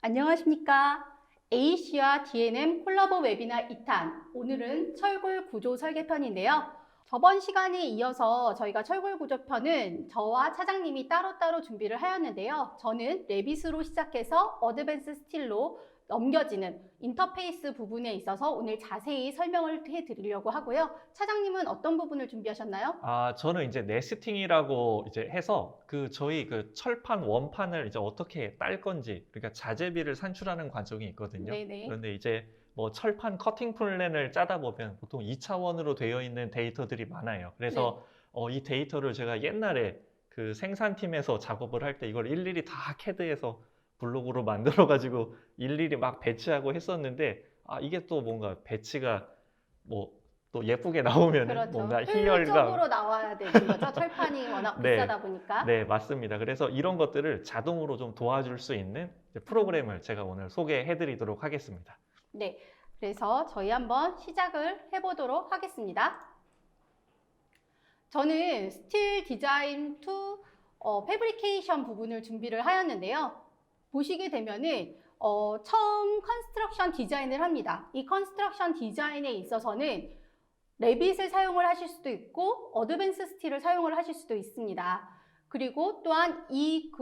안녕하십니까. AC와 DNM 콜라보 웨비나 2탄. 오늘은 철골 구조 설계편인데요. 저번 시간에 이어서 저희가 철골 구조편은 저와 차장님이 따로따로 준비를 하였는데요. 저는 레빗으로 시작해서 어드밴스 스틸로 넘겨지는 인터페이스 부분에 있어서 오늘 자세히 설명을 해드리려고 하고요. 차장님은 어떤 부분을 준비하셨나요? 저는 이제 네스팅이라고 이제 해서 저희 철판 원판을 이제 어떻게 딸 건지, 그러니까 자재비를 산출하는 과정이 있거든요. 네네. 그런데 이제 뭐 철판 커팅 플랜을 짜다 보면 보통 2차원으로 되어 있는 데이터들이 많아요. 그래서 이 데이터를 제가 옛날에 그 생산팀에서 작업을 할 때 이걸 일일이 다 CAD에서 블록으로 만들어 가지고 일일이 막 배치하고 했었는데, 이게 또 뭔가 배치가 뭐 또 예쁘게 나오면은 그렇죠. 뭔가 효율적으로 희열감. 나와야 되는 거죠. 철판이 워낙 네, 비싸다 보니까. 네, 맞습니다. 그래서 이런 것들을 자동으로 좀 도와줄 수 있는 이제 프로그램을 제가 오늘 소개해 드리도록 하겠습니다. 네, 그래서 저희 한번 시작을 해보도록 하겠습니다. 저는 스틸 디자인 투 패브리케이션 부분을 준비를 하였는데요. 보시게 되면은 처음 컨스트럭션 디자인을 합니다. 이 컨스트럭션 디자인에 있어서는 레빗을 사용을 하실 수도 있고 어드밴스 스틸을 사용을 하실 수도 있습니다. 그리고 또한 이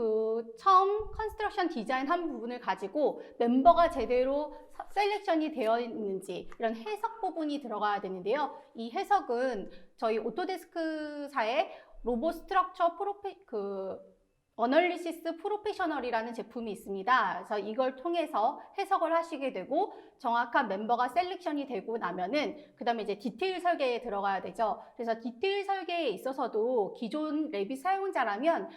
처음 컨스트럭션 디자인 한 부분을 가지고 멤버가 제대로 셀렉션이 되어 있는지 이런 해석 부분이 들어가야 되는데요. 이 해석은 저희 오토데스크사의 로봇 스트럭처 어널리시스 프로페셔널이라는 제품이 있습니다. 그래서 이걸 통해서 해석을 하시게 되고 정확한 멤버가 셀렉션이 되고 나면은 그 다음에 이제 디테일 설계에 들어가야 되죠. 그래서 디테일 설계에 있어서도 기존 레빗 사용자라면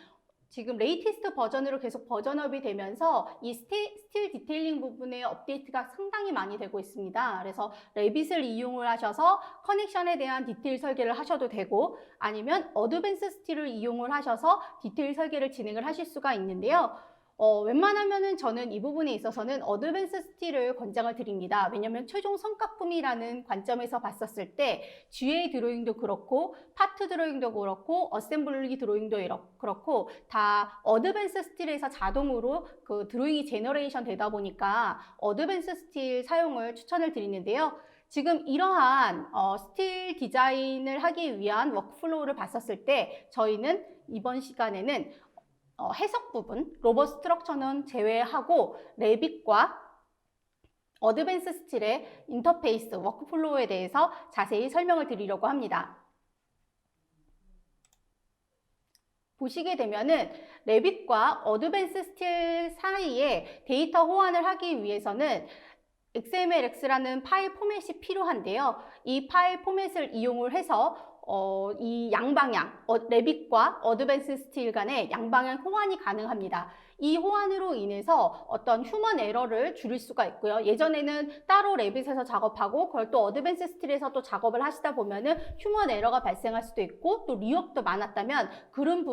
지금 레이티스트 버전으로 계속 버전업이 되면서 이 스틸 디테일링 부분의 업데이트가 상당히 많이 되고 있습니다. 그래서 레빗을 이용을 하셔서 커넥션에 대한 디테일 설계를 하셔도 되고 아니면 어드밴스 스틸을 이용을 하셔서 디테일 설계를 진행을 하실 수가 있는데요. 웬만하면은 저는 이 부분에 있어서는 어드밴스 스틸을 권장을 드립니다. 왜냐면 최종 성과품이라는 관점에서 봤었을 때 GA 드로잉도 그렇고 파트 드로잉도 그렇고 어셈블리 드로잉도 그렇고 다 어드밴스 스틸에서 자동으로 그 드로잉이 제너레이션 되다 보니까 어드밴스 스틸 사용을 추천을 드리는데요. 지금 이러한 스틸 디자인을 하기 위한 워크플로우를 봤었을 때 저희는 이번 시간에는 해석 부분, 로봇 스트럭처는 제외하고 레빗과 어드밴스 스틸의 인터페이스, 워크플로우에 대해서 자세히 설명을 드리려고 합니다. 보시게 되면은 레빗과 어드밴스 스틸 사이에 데이터 호환을 하기 위해서는 XMLX라는 파일 포맷이 필요한데요. 이 파일 포맷을 이용을 해서 이 양방향, 레빗과 어드밴스 스틸 간의 양방향 호환이 가능합니다. 이 호환으로 인해서 어떤 휴먼 에러를 줄일 수가 있고요. 예전에는 따로 레빗에서 작업하고 그걸 또 어드밴스 스틸에서 또 작업을 하시다 보면은 휴먼 에러가 발생할 수도 있고 또 리웍도 많았다면 그런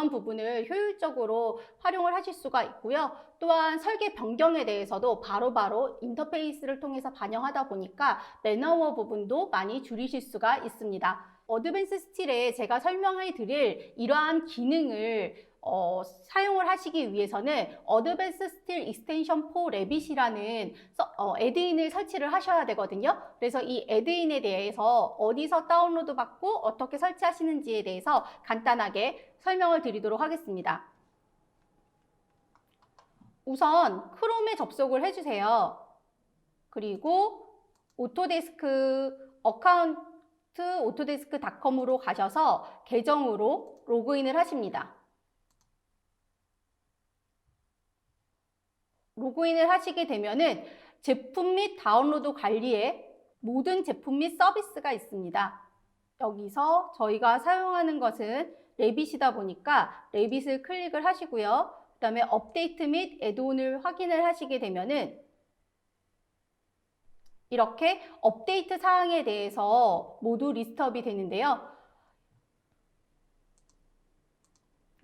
부분을 효율적으로 활용을 하실 수가 있고요. 또한 설계 변경에 대해서도 바로바로 인터페이스를 통해서 반영하다 보니까 매너워 부분도 많이 줄이실 수가 있습니다. 어드밴스 스틸에 제가 설명해 드릴 이러한 기능을 사용을 하시기 위해서는 어드밴스 스틸 익스텐션 포 레빗이라는 애드인을 설치를 하셔야 되거든요. 그래서 이 애드인에 대해서 어디서 다운로드 받고 어떻게 설치하시는지에 대해서 간단하게 설명을 드리도록 하겠습니다. 우선 크롬에 접속을 해주세요. 그리고 오토데스크 어카운트 오토데스크.com으로 가셔서 계정으로 로그인을 하십니다. 로그인을 하시게 되면은 제품 및 다운로드 관리에 모든 제품 및 서비스가 있습니다. 여기서 저희가 사용하는 것은 레빗이다 보니까 레빗을 클릭을 하시고요. 그 다음에 업데이트 및 애드온을 확인을 하시게 되면은 이렇게 업데이트 사항에 대해서 모두 리스트업이 되는데요.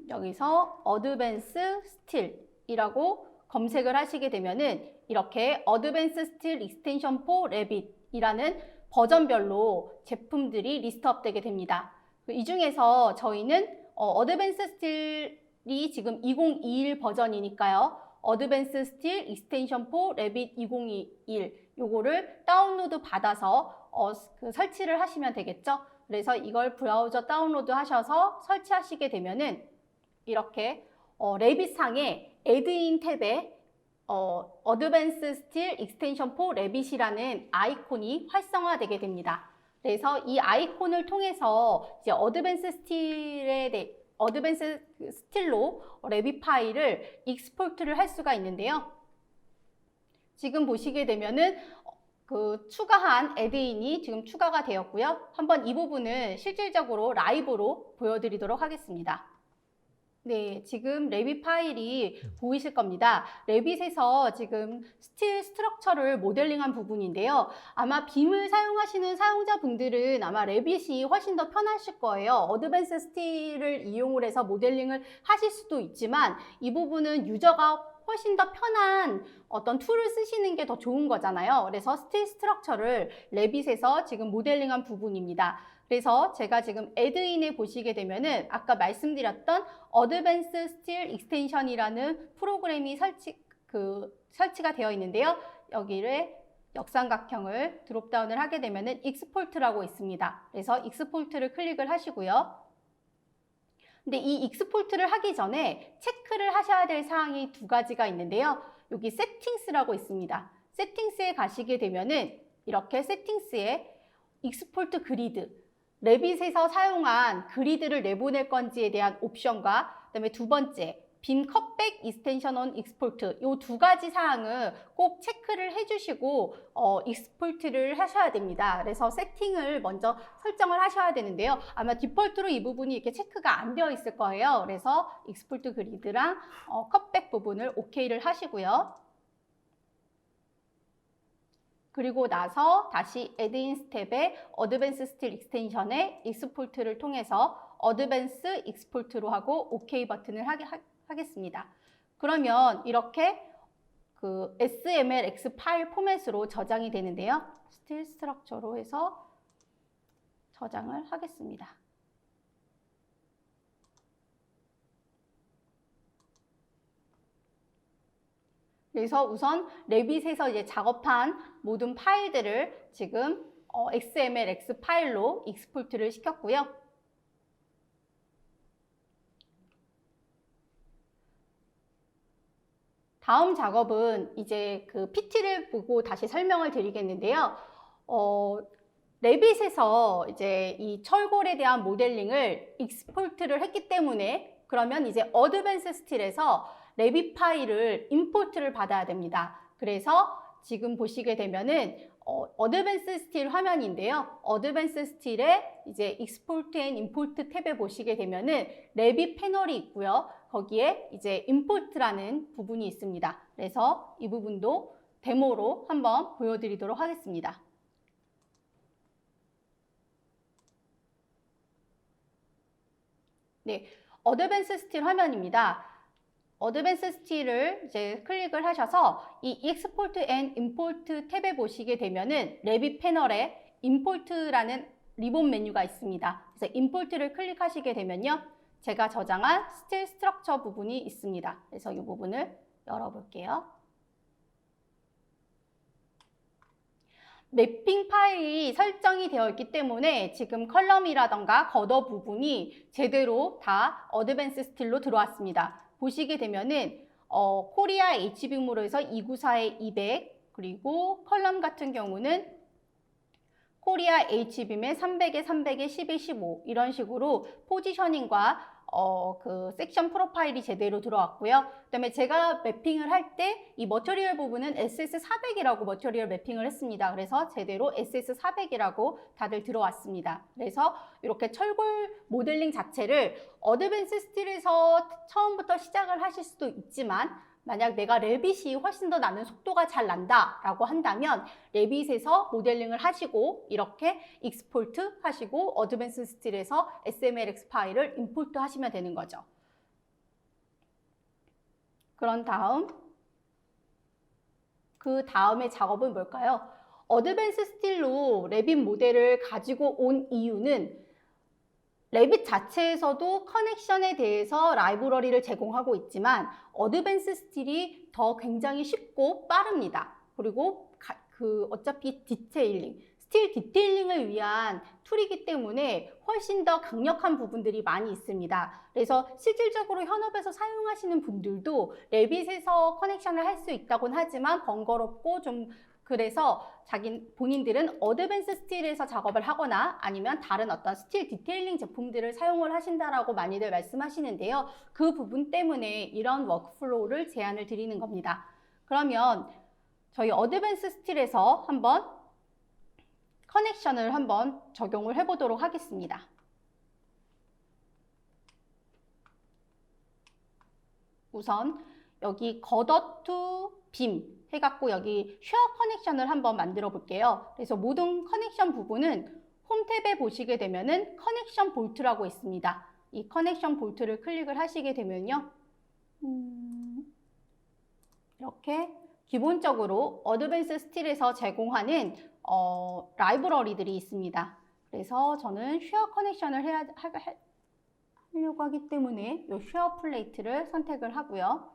여기서 어드밴스 스틸이라고 검색을 하시게 되면은 이렇게 어드밴스 스틸 익스텐션 포 레빗이라는 버전별로 제품들이 리스트업 되게 됩니다. 이 중에서 저희는 어드밴스 스틸이 지금 2021 버전이니까요. 어드밴스 스틸 익스텐션 포 레빗 2021 요거를 다운로드 받아서 그 설치를 하시면 되겠죠. 그래서 이걸 브라우저 다운로드 하셔서 설치하시게 되면은 이렇게 레빗 상에 애드인 탭에 어드밴스 스틸 익스텐션 포 레빗이라는 아이콘이 활성화되게 됩니다. 그래서 이 아이콘을 통해서 이제 어드밴스 스틸로 레빗 파일을 익스포트를 할 수가 있는데요. 지금 보시게 되면은 그 추가한 애드인이 지금 추가가 되었고요. 한번 이 부분을 실질적으로 라이브로 보여드리도록 하겠습니다. 네, 지금 레빗 파일이 보이실 겁니다. 레빗에서 지금 스틸 스트럭처를 모델링한 부분인데요. 아마 빔을 사용하시는 사용자분들은 아마 레빗이 훨씬 더 편하실 거예요. 어드밴스 스틸을 이용을 해서 모델링을 하실 수도 있지만 이 부분은 유저가 훨씬 더 편한 어떤 툴을 쓰시는 게 더 좋은 거잖아요. 그래서 스틸 스트럭처를 레빗에서 지금 모델링한 부분입니다. 그래서 제가 지금 애드인에 보시게 되면은 아까 말씀드렸던 어드밴스 스틸 익스텐션이라는 프로그램이 설치가 되어 있는데요. 여기를 역삼각형을 드롭다운을 하게 되면은 익스포트라고 있습니다. 그래서 익스포트를 클릭을 하시고요. 근데 이 익스포트를 하기 전에 체크를 하셔야 될 사항이 두 가지가 있는데요. 여기 세팅스라고 있습니다. 세팅스에 가시게 되면은 이렇게 세팅스에 익스포트 그리드, 레빗에서 사용한 그리드를 내보낼 건지에 대한 옵션과 그다음에 두 번째, 빔 컷백 익스텐션 온 익스포트 이 두 가지 사항은 꼭 체크를 해주시고 익스포트를 하셔야 됩니다. 그래서 세팅을 먼저 설정을 하셔야 되는데요. 아마 디폴트로 이 부분이 이렇게 체크가 안 되어 있을 거예요. 그래서 익스포트 그리드랑 컷백 부분을 OK를 하시고요. 그리고 나서 다시 애드인 스텝에 어드밴스 스틸 익스텐션의 익스포트를 통해서 어드밴스 익스포트로 하고 OK 버튼을 하겠습니다. 그러면 이렇게 그 SMLX 파일 포맷으로 저장이 되는데요. 스틸 스트럭처로 해서 저장을 하겠습니다. 그래서 우선 레빗에서 이제 작업한 모든 파일들을 지금 XMLX 파일로 익스포트를 시켰고요. 다음 작업은 이제 그 PT를 보고 다시 설명을 드리겠는데요. 레빗에서 이제 이 철골에 대한 모델링을 익스포트를 했기 때문에 그러면 이제 어드밴스 스틸에서 레빗 파일을 임포트를 받아야 됩니다. 그래서 지금 보시게 되면은 어드밴스 스틸 화면인데요. 어드밴스 스틸에 이제 익스포트 앤 임포트 탭에 보시게 되면은 레빗 패널이 있고요. 거기에 이제 임포트라는 부분이 있습니다. 그래서 이 부분도 데모로 한번 보여드리도록 하겠습니다. 네, 어드밴스 스틸 화면입니다. 어드밴스 스틸을 이제 클릭을 하셔서 이 익스포트 앤 임포트 탭에 보시게 되면은 레빗 패널에 임포트라는 리본 메뉴가 있습니다. 그래서 임포트를 클릭하시게 되면요. 제가 저장한 스틸 스트럭처 부분이 있습니다. 그래서 이 부분을 열어볼게요. 매핑 파일이 설정이 되어 있기 때문에 지금 컬럼이라던가 거더 부분이 제대로 다 어드밴스 스틸로 들어왔습니다. 보시게 되면은 코리아 HBM으로 해서 294에 200 그리고 컬럼 같은 경우는 코리아 HBM에 300에 300에 10에 15 이런 식으로 포지셔닝과 그 섹션 프로파일이 제대로 들어왔고요. 그다음에 제가 매핑을 할 때 이 머터리얼 부분은 SS400이라고 머터리얼 매핑을 했습니다. 그래서 제대로 SS400이라고 다들 들어왔습니다. 그래서 이렇게 철골 모델링 자체를 어드밴스 스틸에서 처음부터 시작을 하실 수도 있지만 만약 내가 레빗이 훨씬 더 나는 속도가 잘 난다라고 한다면 레빗에서 모델링을 하시고 이렇게 익스포트 하시고 어드밴스 스틸에서 SMLX 파일을 임포트 하시면 되는 거죠. 그런 다음 그 다음의 작업은 뭘까요? 어드밴스 스틸로 레빗 모델을 가지고 온 이유는 레빗 자체에서도 커넥션에 대해서 라이브러리를 제공하고 있지만 어드밴스 스틸이 더 굉장히 쉽고 빠릅니다. 그리고 어차피 스틸 디테일링을 위한 툴이기 때문에 훨씬 더 강력한 부분들이 많이 있습니다. 그래서 실질적으로 현업에서 사용하시는 분들도 레빗에서 커넥션을 할 수 있다고는 하지만 번거롭고 좀 그래서 본인들은 어드밴스 스틸에서 작업을 하거나 아니면 다른 어떤 스틸 디테일링 제품들을 사용을 하신다라고 많이들 말씀하시는데요. 그 부분 때문에 이런 워크플로우를 제안을 드리는 겁니다. 그러면 저희 어드밴스 스틸에서 한번 커넥션을 한번 적용을 해보도록 하겠습니다. 우선 여기 겉어 투 빔 해갖고 여기 쉐어 커넥션을 한번 만들어 볼게요. 그래서 모든 커넥션 부분은 홈 탭에 보시게 되면은 커넥션 볼트라고 있습니다. 이 커넥션 볼트를 클릭을 하시게 되면요. 이렇게 기본적으로 어드밴스 스틸에서 제공하는 라이브러리들이 있습니다. 그래서 저는 쉐어 커넥션을 하려고 하기 때문에 이 쉐어 플레이트를 선택을 하고요.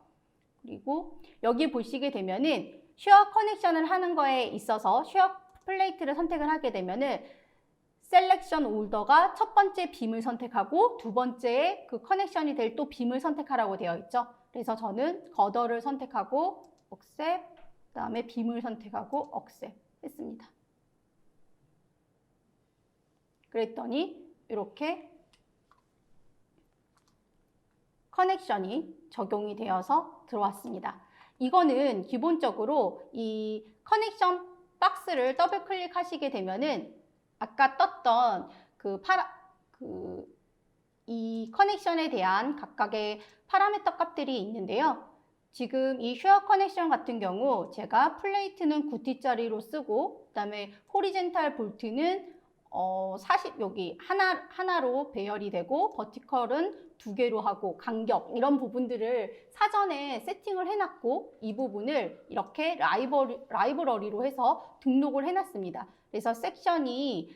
그리고 여기 보시게 되면은 쉐어 커넥션을 하는 거에 있어서 쉐어 플레이트를 선택을 하게 되면은 셀렉션 올더가 첫 번째 빔을 선택하고 두 번째에 그 커넥션이 될 또 빔을 선택하라고 되어 있죠. 그래서 저는 겉어를 선택하고 억셉, 그다음에 빔을 선택하고 억셉 했습니다. 그랬더니 이렇게 커넥션이 적용이 되어서 들어왔습니다. 이거는 기본적으로 이 커넥션 박스를 더블 클릭하시게 되면은 아까 떴던 이 커넥션에 대한 각각의 파라미터 값들이 있는데요. 지금 이 쉐어 커넥션 같은 경우 제가 플레이트는 9T짜리로 쓰고 그다음에 호리젠탈 볼트는 여기 하나로 배열이 되고 버티컬은 2개로 하고 간격 이런 부분들을 사전에 세팅을 해놨고 이 부분을 이렇게 라이브러리로 해서 등록을 해놨습니다. 그래서 섹션이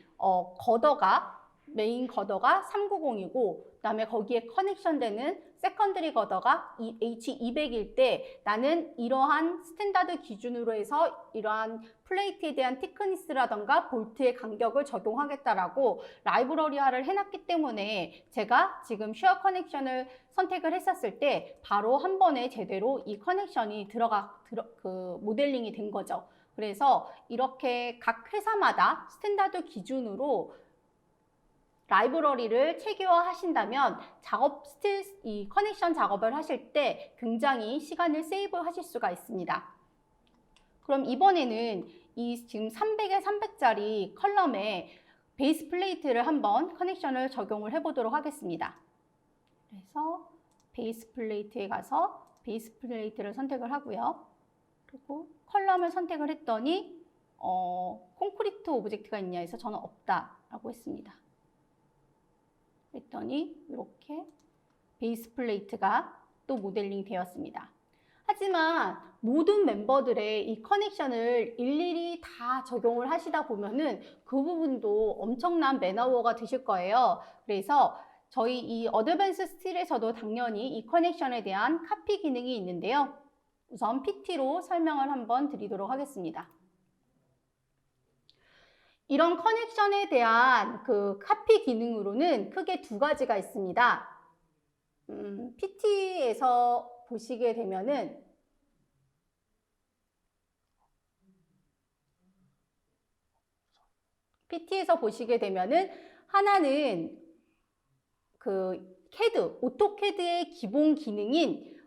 메인 겉어가 390이고 그다음에 거기에 커넥션 되는 세컨드리 겉어가 H200일 때 나는 이러한 스탠다드 기준으로 해서 이러한 플레이트에 대한 티크니스라던가 볼트의 간격을 적용하겠다라고 라이브러리화를 해놨기 때문에 제가 지금 쉐어 커넥션을 선택을 했었을 때 바로 한 번에 제대로 이 커넥션이 모델링이 된 거죠. 그래서 이렇게 각 회사마다 스탠다드 기준으로 라이브러리를 체계화 하신다면 이 커넥션 작업을 하실 때 굉장히 시간을 세이브 하실 수가 있습니다. 그럼 이번에는 이 지금 300에 300짜리 컬럼에 베이스 플레이트를 한번 커넥션을 적용을 해보도록 하겠습니다. 그래서 베이스 플레이트에 가서 베이스 플레이트를 선택을 하고요. 그리고 컬럼을 선택을 했더니 콘크리트 오브젝트가 있냐 해서 저는 없다라고 했습니다. 그랬더니 이렇게 베이스 플레이트가 또 모델링 되었습니다. 하지만 모든 멤버들의 이 커넥션을 일일이 다 적용을 하시다 보면은 그 부분도 엄청난 맨아워가 드실 거예요. 그래서 저희 이 어드밴스 스틸에서도 당연히 이 커넥션에 대한 카피 기능이 있는데요. 우선 PT로 설명을 한번 드리도록 하겠습니다. 이런 커넥션에 대한 카피 기능으로는 크게 두 가지가 있습니다. PT에서 보시게 되면은 하나는 오토캐드의 기본 기능인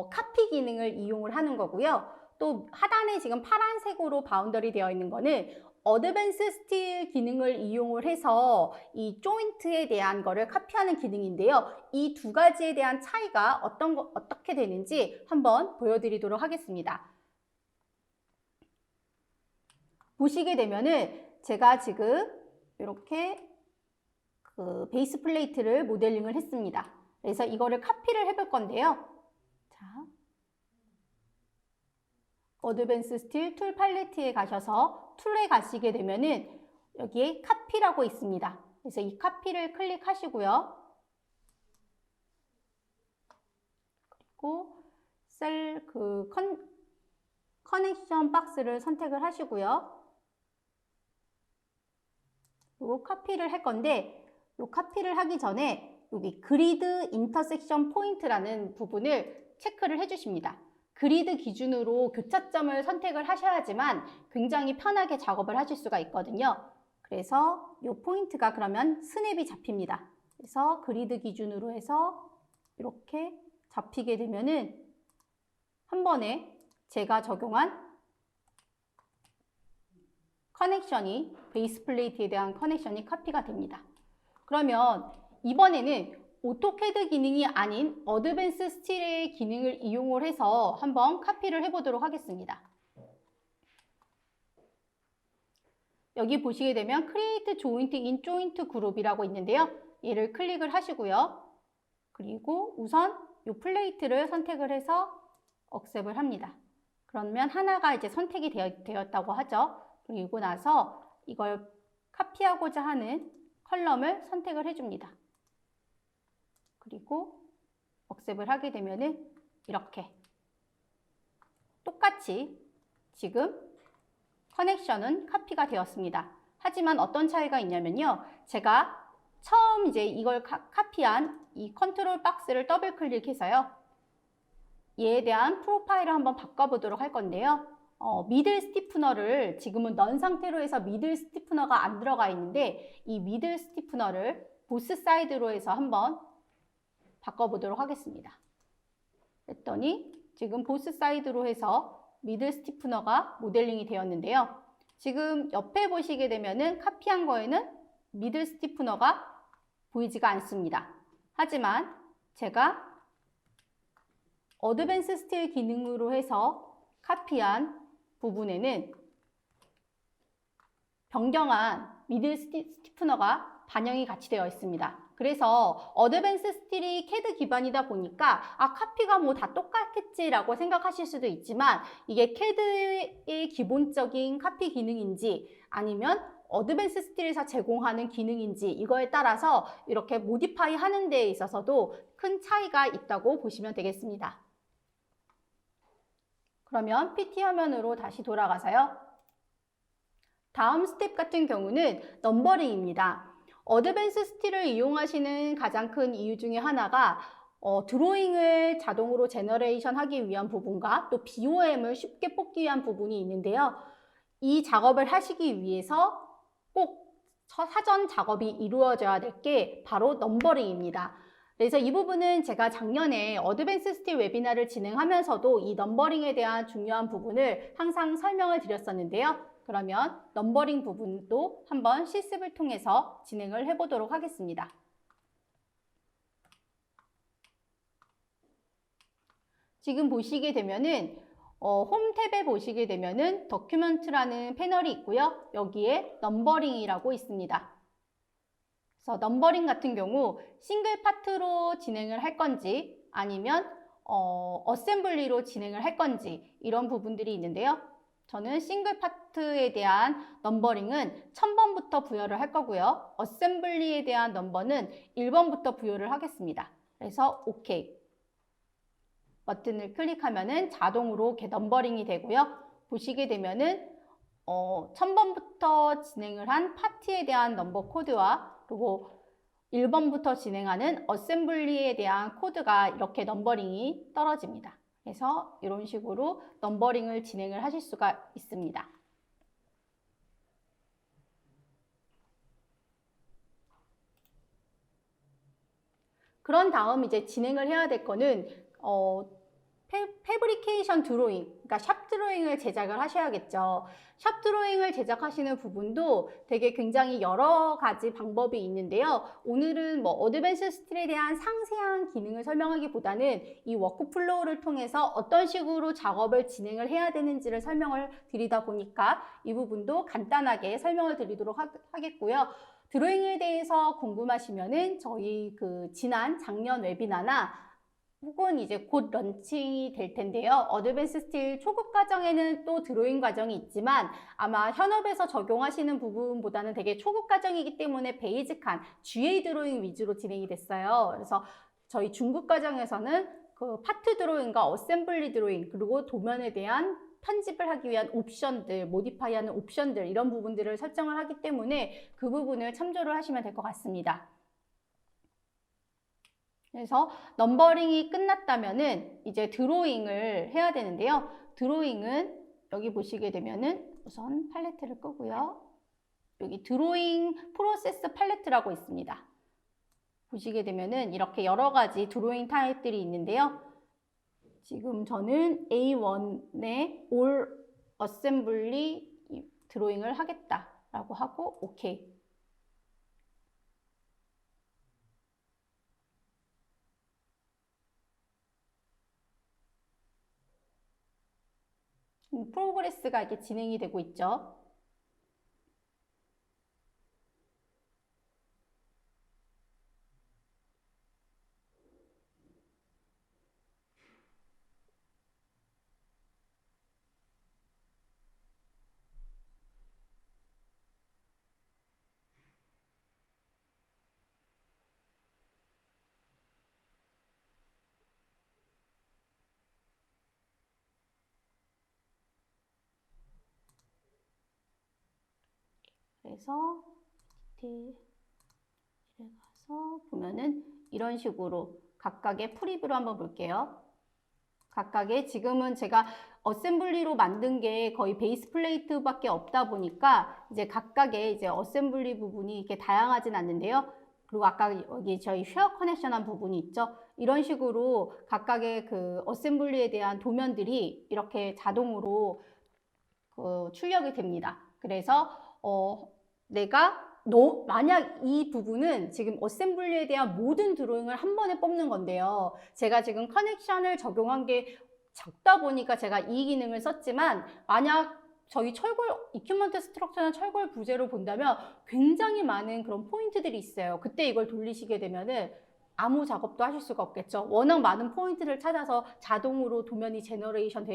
카피 기능을 이용을 하는 거고요. 또 하단에 지금 파란색으로 바운더리 되어 있는 거는 어드밴스 스틸 기능을 이용을 해서 이 조인트에 대한 거를 카피하는 기능인데요. 이 두 가지에 대한 차이가 어떻게 되는지 한번 보여드리도록 하겠습니다. 보시게 되면은 제가 지금 이렇게 베이스 플레이트를 모델링을 했습니다. 그래서 이거를 카피를 해볼 건데요. 자, 어드밴스 스틸 툴 팔레트에 가셔서 툴에 가시게 되면은 여기에 카피라고 있습니다. 그래서 이 카피를 클릭하시고요. 그리고 셀 커넥션 박스를 선택을 하시고요. 그리고 카피를 할 건데 이 카피를 하기 전에 여기 그리드 인터섹션 포인트라는 부분을 체크를 해주십니다. 그리드 기준으로 교차점을 선택을 하셔야지만 굉장히 편하게 작업을 하실 수가 있거든요. 그래서 이 포인트가 그러면 스냅이 잡힙니다. 그래서 그리드 기준으로 해서 이렇게 잡히게 되면은 한 번에 제가 적용한 커넥션이 베이스 플레이트에 대한 커넥션이 카피가 됩니다. 그러면 이번에는 오토캐드 기능이 아닌 어드밴스 스틸의 기능을 이용을 해서 한번 카피를 해보도록 하겠습니다. 여기 보시게 되면 Create Joint in Joint Group이라고 있는데요. 얘를 클릭을 하시고요. 그리고 우선 이 플레이트를 선택을 해서 억셉을 합니다. 그러면 하나가 이제 선택이 되었다고 하죠. 그리고 나서 이걸 카피하고자 하는 컬럼을 선택을 해줍니다. 그리고 억셉을 하게 되면은 이렇게 똑같이 지금 커넥션은 카피가 되었습니다. 하지만 어떤 차이가 있냐면요. 제가 처음 이제 이걸 카피한 이 컨트롤 박스를 더블 클릭해서요. 얘에 대한 프로파일을 한번 바꿔보도록 할 건데요. 미들 스티프너를 지금은 넌 상태로 해서 미들 스티프너가 안 들어가 있는데 이 미들 스티프너를 보스 사이드로 해서 한번 바꿔보도록 하겠습니다. 그랬더니 지금 보스 사이드로 해서 미들 스티프너가 모델링이 되었는데요. 지금 옆에 보시게 되면은 카피한 거에는 미들 스티프너가 보이지가 않습니다. 하지만 제가 어드밴스 스틸 기능으로 해서 카피한 부분에는 변경한 미들 스티프너가 반영이 같이 되어 있습니다. 그래서 어드밴스 스틸이 CAD 기반이다 보니까 카피가 뭐 다 똑같겠지라고 생각하실 수도 있지만 이게 CAD의 기본적인 카피 기능인지 아니면 어드밴스 스틸에서 제공하는 기능인지 이거에 따라서 이렇게 모디파이 하는 데 있어서도 큰 차이가 있다고 보시면 되겠습니다. 그러면 PT 화면으로 다시 돌아가서요. 다음 스텝 같은 경우는 넘버링입니다. 어드밴스 스틸을 이용하시는 가장 큰 이유 중에 하나가 드로잉을 자동으로 제너레이션 하기 위한 부분과 또 BOM을 쉽게 뽑기 위한 부분이 있는데요. 이 작업을 하시기 위해서 꼭 사전 작업이 이루어져야 될 게 바로 넘버링입니다. 그래서 이 부분은 제가 작년에 어드밴스 스틸 웨비나를 진행하면서도 이 넘버링에 대한 중요한 부분을 항상 설명을 드렸었는데요. 그러면 넘버링 부분도 한번 실습을 통해서 진행을 해보도록 하겠습니다. 지금 보시게 되면은 홈 탭에 보시게 되면은 더큐먼트라는 패널이 있고요. 여기에 넘버링이라고 있습니다. 그래서 넘버링 같은 경우 싱글 파트로 진행을 할 건지 아니면 어셈블리로 진행을 할 건지 이런 부분들이 있는데요. 저는 싱글 파트에 대한 넘버링은 1000번부터 부여를 할 거고요. 어셈블리에 대한 넘버는 1번부터 부여를 하겠습니다. 그래서 OK 버튼을 클릭하면은 자동으로 이렇게 넘버링이 되고요. 보시게 되면은 1000번부터 진행을 한 파트에 대한 넘버 코드와 그리고 1번부터 진행하는 어셈블리에 대한 코드가 이렇게 넘버링이 떨어집니다. 그래서 이런 식으로 넘버링을 진행을 하실 수가 있습니다. 그런 다음 이제 진행을 해야 될 거는 패브리케이션 드로잉, 그러니까 샵 드로잉을 제작을 하셔야겠죠. 샵 드로잉을 제작하시는 부분도 되게 굉장히 여러 가지 방법이 있는데요. 오늘은 뭐 어드밴스 스틸에 대한 상세한 기능을 설명하기보다는 이 워크플로우를 통해서 어떤 식으로 작업을 진행을 해야 되는지를 설명을 드리다 보니까 이 부분도 간단하게 설명을 드리도록 하겠고요. 드로잉에 대해서 궁금하시면은 저희 지난 작년 웨비나나 혹은 이제 곧 런칭이 될 텐데요. 어드밴스 스틸 초급 과정에는 또 드로잉 과정이 있지만 아마 현업에서 적용하시는 부분보다는 되게 초급 과정이기 때문에 베이직한 GA 드로잉 위주로 진행이 됐어요. 그래서 저희 중급 과정에서는 그 파트 드로잉과 어셈블리 드로잉 그리고 도면에 대한 편집을 하기 위한 옵션들, 모디파이하는 옵션들 이런 부분들을 설정을 하기 때문에 그 부분을 참조를 하시면 될 것 같습니다. 그래서 넘버링이 끝났다면은 이제 드로잉을 해야 되는데요. 드로잉은 여기 보시게 되면은 우선 팔레트를 끄고요. 여기 드로잉 프로세스 팔레트라고 있습니다. 보시게 되면은 이렇게 여러 가지 드로잉 타입들이 있는데요. 지금 저는 A1의 All Assembly 드로잉을 하겠다라고 하고 OK. 프로그레스가 이렇게 진행이 되고 있죠. 그래서 디테일에 가서 보면은 이런 식으로 각각의 프리뷰로 한번 볼게요. 각각의 지금은 제가 어셈블리로 만든 게 거의 베이스 플레이트밖에 없다 보니까 이제 각각의 이제 어셈블리 부분이 이렇게 다양하진 않는데요. 그리고 아까 여기 저희 쉐어 커넥션한 부분이 있죠. 이런 식으로 각각의 그 어셈블리에 대한 도면들이 이렇게 자동으로 출력이 됩니다. 그래서 내가 만약 이 부분은 지금 어셈블리에 대한 모든 드로잉을 한 번에 뽑는 건데요. 제가 지금 커넥션을 적용한 게 적다 보니까 제가 이 기능을 썼지만 만약 저희 철골 이큐먼트 스트럭처나 철골 부재로 본다면 굉장히 많은 그런 포인트들이 있어요. 그때 이걸 돌리시게 되면은 아무 작업도 하실 수가 없겠죠. 워낙 많은 포인트를 찾아서 자동으로 도면이 제너레이션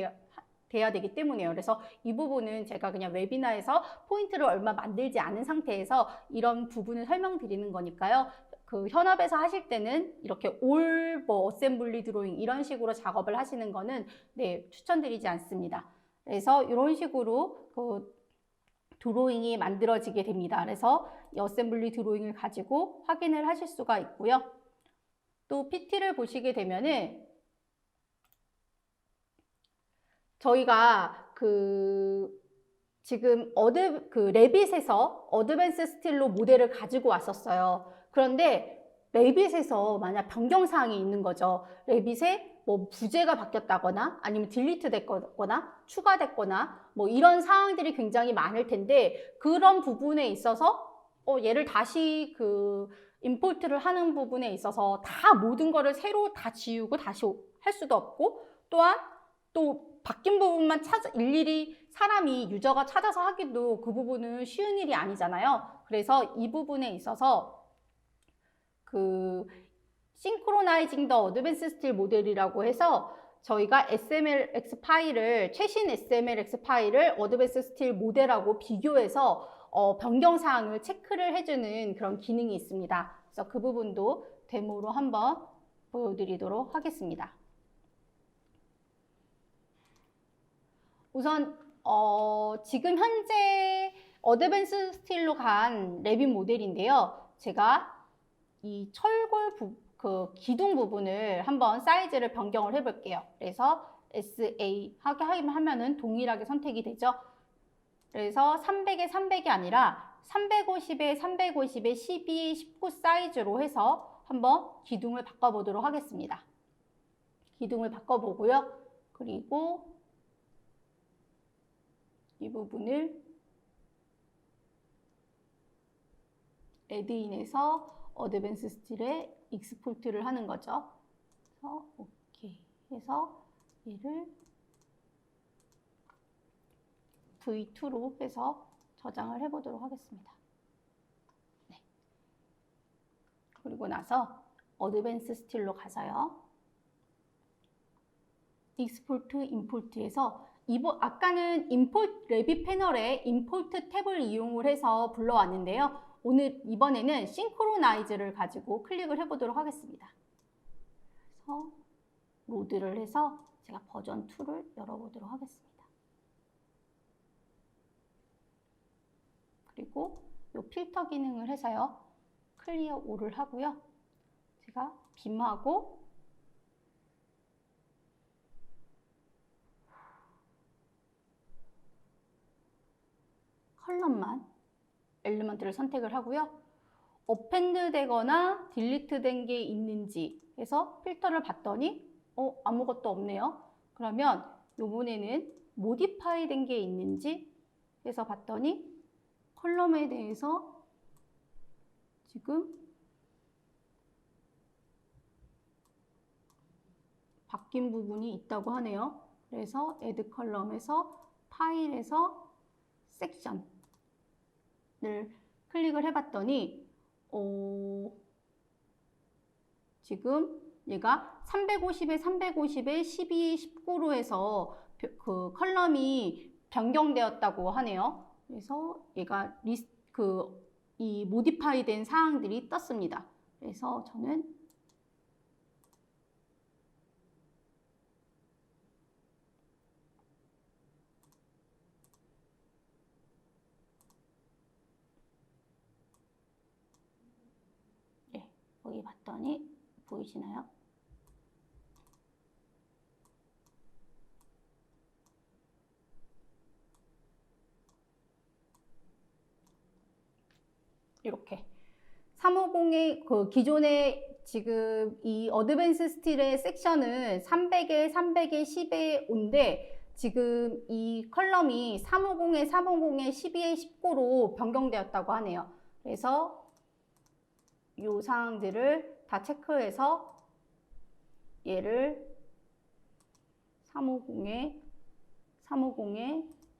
돼야 되기 때문에요. 그래서 이 부분은 제가 그냥 웨비나에서 포인트를 얼마 만들지 않은 상태에서 이런 부분을 설명드리는 거니까요. 그 현업에서 하실 때는 이렇게 올 어셈블리 드로잉 이런 식으로 작업을 하시는 거는 네, 추천드리지 않습니다. 그래서 이런 식으로 그 드로잉이 만들어지게 됩니다. 그래서 이 어셈블리 드로잉을 가지고 확인을 하실 수가 있고요. 또 PT를 보시게 되면은 저희가 지금 레빗에서 어드밴스 스틸로 모델을 가지고 왔었어요. 그런데 레빗에서 만약 변경사항이 있는 거죠. 레빗에 뭐 부재가 바뀌었다거나 아니면 딜리트 됐거나 추가됐거나 뭐 이런 사항들이 굉장히 많을 텐데 그런 부분에 있어서 얘를 다시 임포트를 하는 부분에 있어서 다 모든 거를 새로 다 지우고 다시 할 수도 없고 또한 또 바뀐 부분만 일일이 사람이 유저가 찾아서 하기도 그 부분은 쉬운 일이 아니잖아요. 그래서 이 부분에 있어서 Synchronizing the Advanced Style 모델이라고 해서 저희가 SMLX 파일을 최신 SMLX 파일을 Advanced Style 모델하고 비교해서 변경 사항을 체크를 해주는 그런 기능이 있습니다. 그래서 그 부분도 데모로 한번 보여드리도록 하겠습니다. 우선 지금 현재 어드밴스 스틸로 간 레빗 모델인데요. 제가 이 철골 기둥 부분을 한번 사이즈를 변경을 해볼게요. 그래서 SA 하게 하면은 동일하게 선택이 되죠. 그래서 300에 300이 아니라 350에 350에 12에 19 사이즈로 해서 한번 기둥을 바꿔보도록 하겠습니다. 기둥을 바꿔보고요. 그리고 이 부분을 애드인에서 어드밴스 스틸에 익스포트를 하는 거죠. 그래서 오케이 해서 얘를 V2로 해서 저장을 해보도록 하겠습니다. 네. 그리고 나서 어드밴스 스틸로 가서요. 익스포트, 임포트에서 아까는 레빗 패널에 임포트 탭을 이용을 해서 불러왔는데요. 이번에는 싱크로나이즈를 가지고 클릭을 해보도록 하겠습니다. 그래서 로드를 해서 제가 버전 2를 열어보도록 하겠습니다. 그리고 이 필터 기능을 해서요. 클리어 올을 하고요. 제가 빔하고 컬럼만 엘리먼트를 선택을 하고요. 어펜드 되거나 딜리트 된 게 있는지 해서 필터를 봤더니 아무것도 없네요. 그러면 요번에는 모디파이 된 게 있는지 해서 봤더니 컬럼에 대해서 지금 바뀐 부분이 있다고 하네요. 그래서 애드 컬럼에서 파일에서 섹션을 클릭을 해봤더니 지금 얘가 350에 350에 12에 19로 해서 그 컬럼이 변경되었다고 하네요. 그래서 얘가 이 모디파이 된 사항들이 떴습니다. 그래서 저는 여기 봤더니 보이시나요? 이렇게 350의 그 기존의 지금 이 어드밴스 스틸의 섹션은 300에 300에 10에 5인데 지금 이 컬럼이 350에 350에 12에 19로 변경되었다고 하네요. 그래서 이 사항들을 다 체크해서 얘를 350에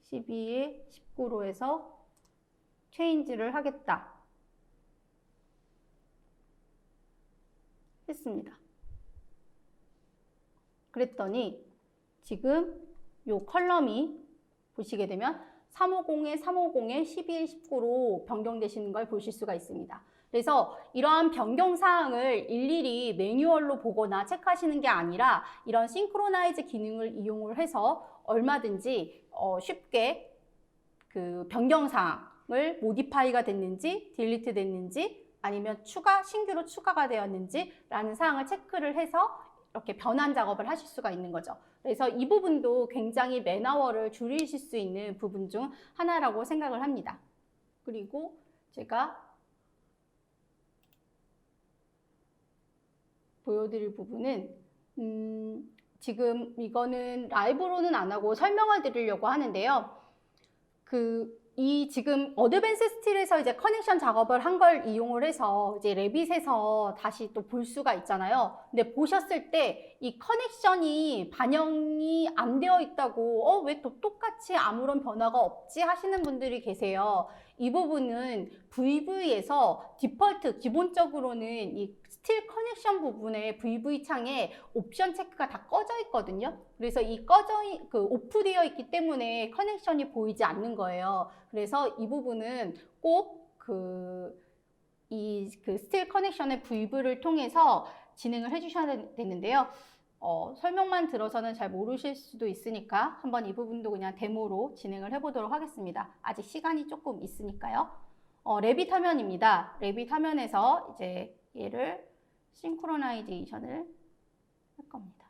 12에 19로 해서 체인지를 하겠다 했습니다. 그랬더니 지금 이 컬럼이 보시게 되면 350에 350에 12에 19로 변경되시는 걸 보실 수가 있습니다. 그래서 이러한 변경 사항을 일일이 매뉴얼로 보거나 체크하시는 게 아니라 이런 싱크로나이즈 기능을 이용을 해서 얼마든지 쉽게 그 변경 사항을 모디파이가 됐는지 딜리트 됐는지 아니면 신규로 추가가 되었는지 라는 사항을 체크를 해서 이렇게 변환 작업을 하실 수가 있는 거죠. 그래서 이 부분도 굉장히 맨아워를 줄이실 수 있는 부분 중 하나라고 생각을 합니다. 그리고 제가 보여드릴 부분은 지금 이거는 라이브로는 안 하고 설명을 드리려고 하는데요. 지금 어드밴스 스틸에서 이제 커넥션 작업을 한 걸 이용을 해서 이제 레빗에서 다시 또 볼 수가 있잖아요. 근데 보셨을 때 이 커넥션이 반영이 안 되어 있다고 왜 또 똑같이 아무런 변화가 없지 하시는 분들이 계세요. 이 부분은 VV에서 디폴트 기본적으로는 이 스틸 커넥션 부분에 VV 창에 옵션 체크가 다 꺼져 있거든요. 그래서 오프되어 있기 때문에 커넥션이 보이지 않는 거예요. 그래서 이 부분은 꼭 스틸 커넥션의 VV를 통해서 진행을 해주셔야 되는데요. 설명만 들어서는 잘 모르실 수도 있으니까 한번 이 부분도 그냥 데모로 진행을 해보도록 하겠습니다. 아직 시간이 조금 있으니까요. 레빗 화면입니다. 레빗 화면에서 이제 얘를 싱크로나이제이션을 할 겁니다.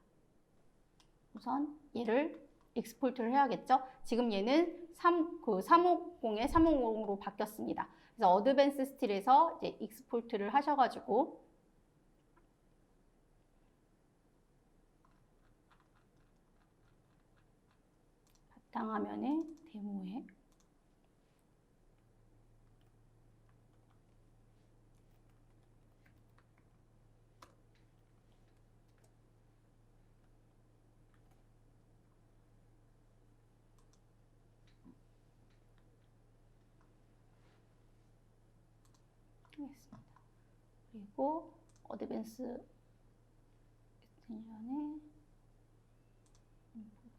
우선 얘를 익스포트를 해야겠죠. 지금 얘는 350에 350으로 바뀌었습니다. 그래서 어드밴스 스틸에서 이제 익스포트를 하셔가지고 바탕화면에 데모에 하겠습니다. 그리고 어드밴스 익스텐션에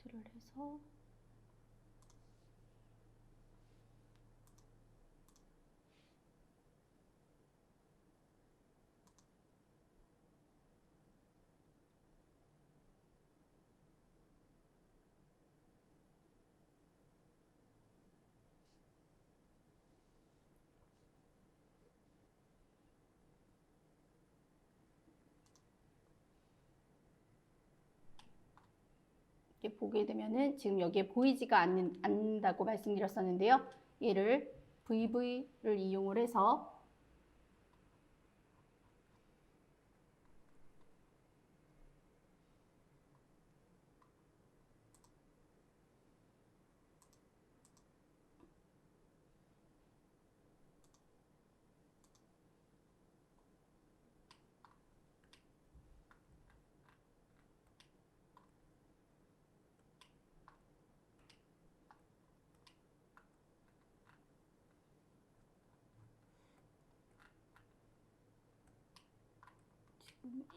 프로포트를 해서 이렇게 보게 되면은 지금 여기에 보이지가 않는다고 말씀드렸었는데요. 얘를 VV를 이용을 해서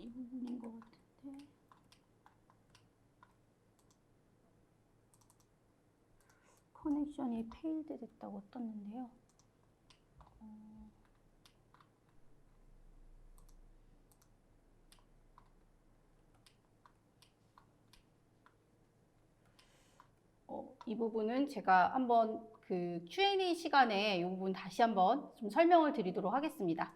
이 부분인 것 같은데 커넥션이 페일드 됐다고 떴는데요. 이 부분은 제가 한번 그 Q&A 시간에 이 부분 다시 한번 좀 설명을 드리도록 하겠습니다.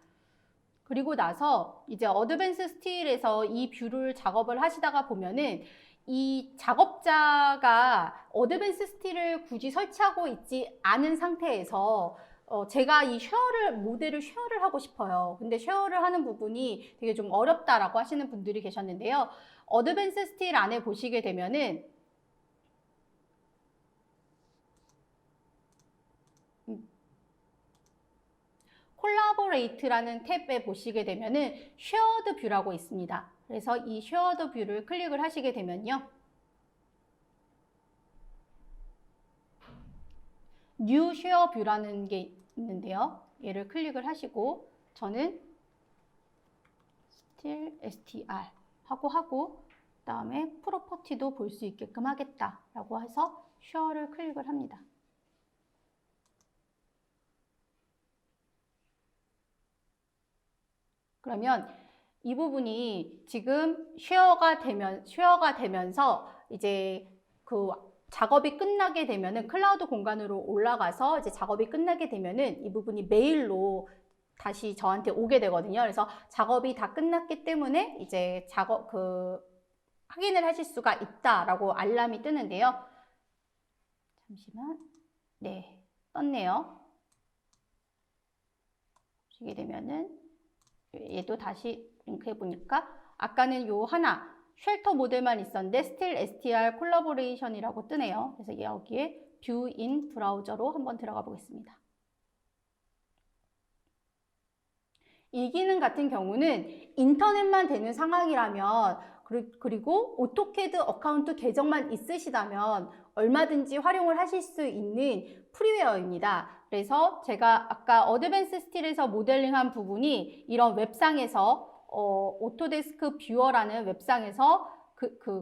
그리고 나서 이제 어드밴스 스틸에서 이 뷰를 작업을 하시다가 보면은 이 작업자가 어드밴스 스틸을 굳이 설치하고 있지 않은 상태에서 제가 이 모델을 쉐어를 하고 싶어요. 근데 쉐어를 하는 부분이 되게 좀 어렵다라고 하시는 분들이 계셨는데요. 어드밴스 스틸 안에 보시게 되면은 콜라보레이트라는 탭에 보시게 되면은 쉐어드 뷰라고 있습니다. 그래서 이 쉐어드 뷰를 클릭을 하시게 되면요. 뉴 쉐어 뷰라는 게 있는데요. 얘를 클릭을 하시고 저는 still str 하고 그다음에 프로퍼티도 볼 수 있게끔 하겠다라고 해서 쉐어를 클릭을 합니다. 그러면 이 부분이 지금 쉐어가 되면서 이제 그 작업이 끝나게 되면은 클라우드 공간으로 올라가서 이제 작업이 끝나게 되면은 이 부분이 메일로 다시 저한테 오게 되거든요. 그래서 작업이 다 끝났기 때문에 이제 확인을 하실 수가 있다라고 알람이 뜨는데요. 잠시만. 네, 떴네요. 보시게 되면은 얘도 다시 링크해 보니까 아까는 요 하나 쉘터 모델만 있었는데 still str 콜라보레이션이라고 뜨네요. 그래서 여기에 뷰 인 브라우저로 한번 들어가 보겠습니다. 이 기능 같은 경우는 인터넷만 되는 상황이라면 그리고 오토캐드 어카운트 계정만 있으시다면 얼마든지 활용을 하실 수 있는 프리웨어입니다. 그래서 제가 아까 어드밴스 스틸에서 모델링한 부분이 이런 웹상에서 오토데스크 뷰어라는 웹상에서